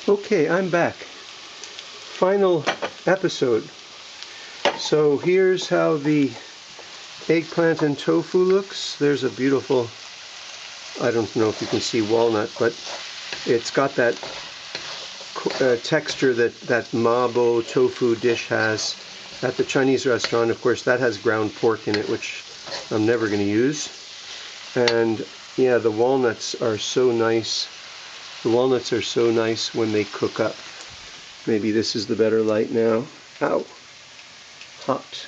Okay, I'm back. Final episode. So here's how the eggplant and tofu looks. There's a beautiful, I don't know if you can see walnut, but it's got that texture that mabo tofu dish has at the Chinese restaurant. Of course, that has ground pork in it, which I'm never going to use. And yeah, the walnuts are so nice. The walnuts are so nice when they cook up. Maybe this is the better light now. Ow. Hot.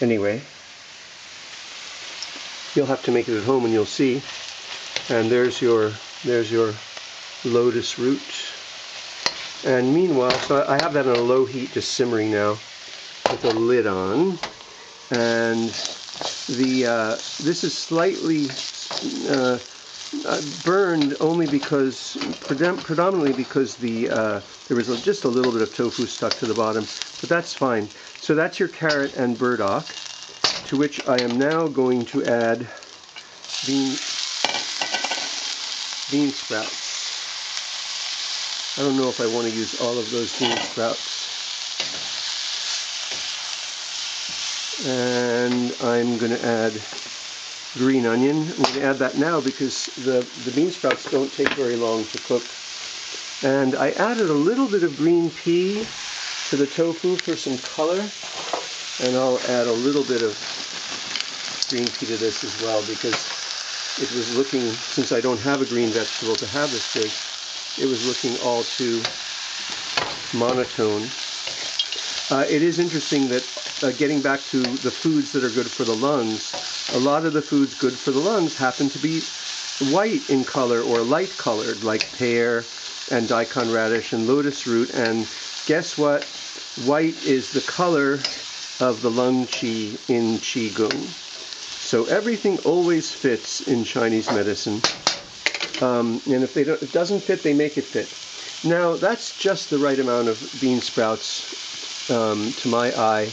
Anyway, you'll have to make it at home and you'll see. And there's your lotus root. And meanwhile, so I have that on a low heat, just simmering now, with a lid on. And this is slightly burned only because, predominantly because there was just a little bit of tofu stuck to the bottom, but that's fine. So that's your carrot and burdock, to which I am now going to add bean sprouts. I don't know if I want to use all of those bean sprouts. And I'm going to add green onion. I'm going to add that now because the bean sprouts don't take very long to cook. And I added a little bit of green pea to the tofu for some color. And I'll add a little bit of green pea to this as well because it was looking, since I don't have a green vegetable to have this big, it was looking all too monotone. It is interesting that getting back to the foods that are good for the lungs, a lot of the foods good for the lungs happen to be white in color or light colored, like pear and daikon radish and lotus root. And guess what? White is the color of the lung qi in qigong. So everything always fits in Chinese medicine. And if it doesn't fit, they make it fit. Now, that's just the right amount of bean sprouts to my eye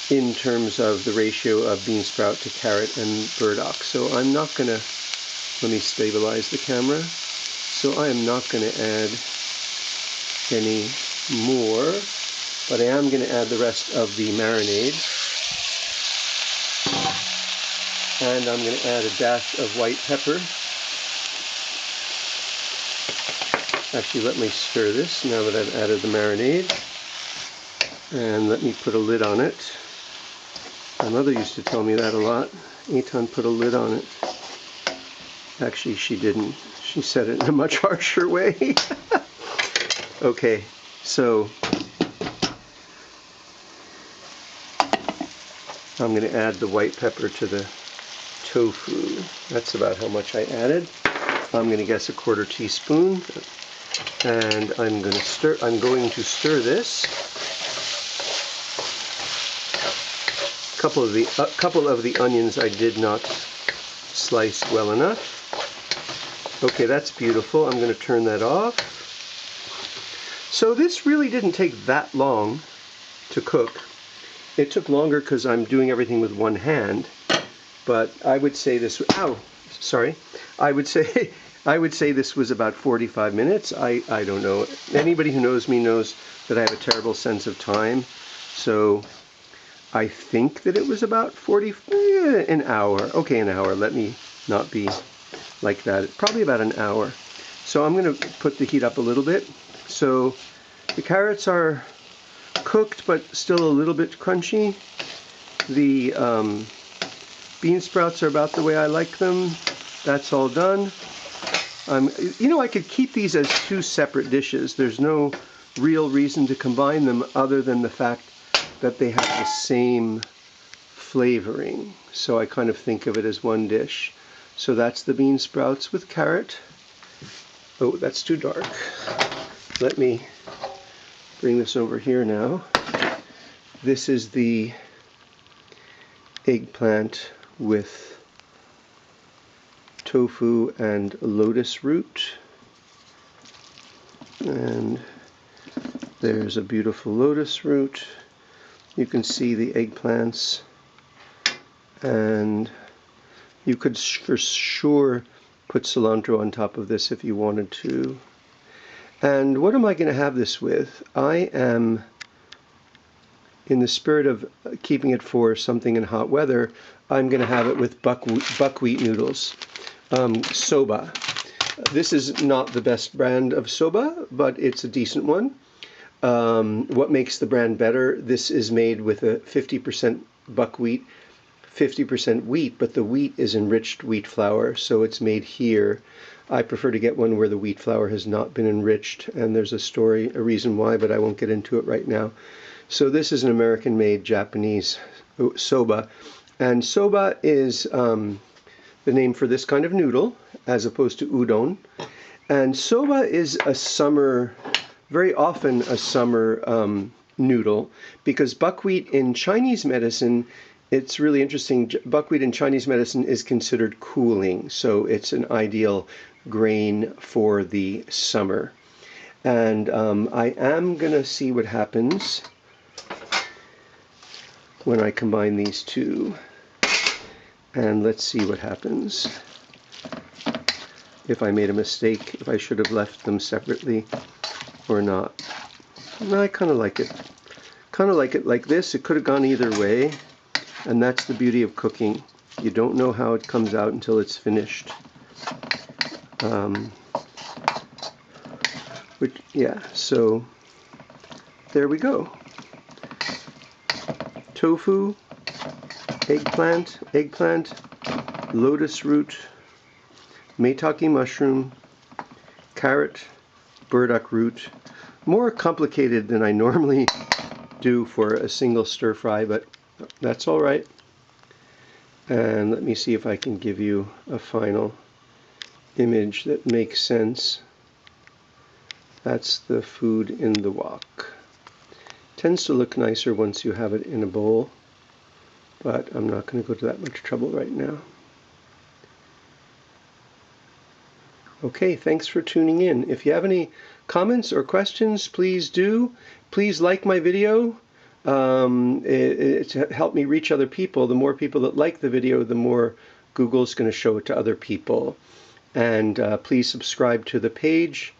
in terms of the ratio of bean sprout to carrot and burdock. So I'm not going to, let me stabilize the camera. So I am not going to add any more, but I am going to add the rest of the marinade. And I'm going to add a dash of white pepper. Actually, let me stir this now that I've added the marinade. And let me put a lid on it. My mother used to tell me that a lot. Eitan put a lid on it. Actually, she didn't. She said it in a much harsher way. Okay, so I'm going to add the white pepper to the tofu. That's about how much I added. I'm going to guess a 1/4 teaspoon. And I'm going to stir this. A couple of the onions I did not slice well enough. Okay, that's beautiful. I'm going to turn that off. So this really didn't take that long to cook. It took longer because I'm doing everything with one hand. But I would say this. Ow, sorry. I would say this was about 45 minutes. I don't know. Anybody who knows me knows that I have a terrible sense of time. So I think that it was about an hour. Okay, an hour. Let me not be like that. Probably about an hour. So I'm going to put the heat up a little bit. So the carrots are cooked but still a little bit crunchy. The bean sprouts are about the way I like them. That's all done. You know, I could keep these as two separate dishes. There's no real reason to combine them other than the fact that they have the same flavoring. So I kind of think of it as one dish. So that's the bean sprouts with carrot. Oh, that's too dark. Let me bring this over here now. This is the eggplant with tofu and lotus root. And there's a beautiful lotus root. You can see the eggplants. And you could for sure put cilantro on top of this if you wanted to. And what am I going to have this with? I am, in the spirit of keeping it for something in hot weather, I'm going to have it with buckwheat noodles, soba. This is not the best brand of soba, but it's a decent one. What makes the brand better? This is made with a 50% buckwheat, 50% wheat, but the wheat is enriched wheat flour, so it's made here. I prefer to get one where the wheat flour has not been enriched, and there's a reason why, but I won't get into it right now. So this is an American-made Japanese soba, and soba is the name for this kind of noodle, as opposed to udon. And soba is a summer, very often a summer noodle, because buckwheat in Chinese medicine, it's really interesting, buckwheat in Chinese medicine is considered cooling, so it's an ideal grain for the summer. And I am going to see what happens when I combine these two. And let's see what happens. If I made a mistake, if I should have left them separately or not. No, I kind of like it. Kind of like it like this. It could have gone either way. And that's the beauty of cooking. You don't know how it comes out until it's finished. So there we go. Tofu, eggplant, lotus root, Maitake mushroom, carrot, burdock root. More complicated than I normally do for a single stir fry, but that's all right. And let me see if I can give you a final image that makes sense. That's the food in the wok. Tends to look nicer once you have it in a bowl, but I'm not going to go to that much trouble right now. Okay, thanks for tuning in. If you have any comments or questions, please do. Please like my video. It's helped me reach other people. The more people that like the video, the more Google's going to show it to other people. And please subscribe to the page,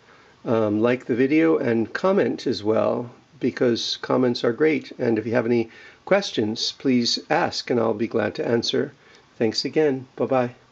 like the video, and comment as well, because comments are great. And if you have any questions, please ask, and I'll be glad to answer. Thanks again. Bye-bye.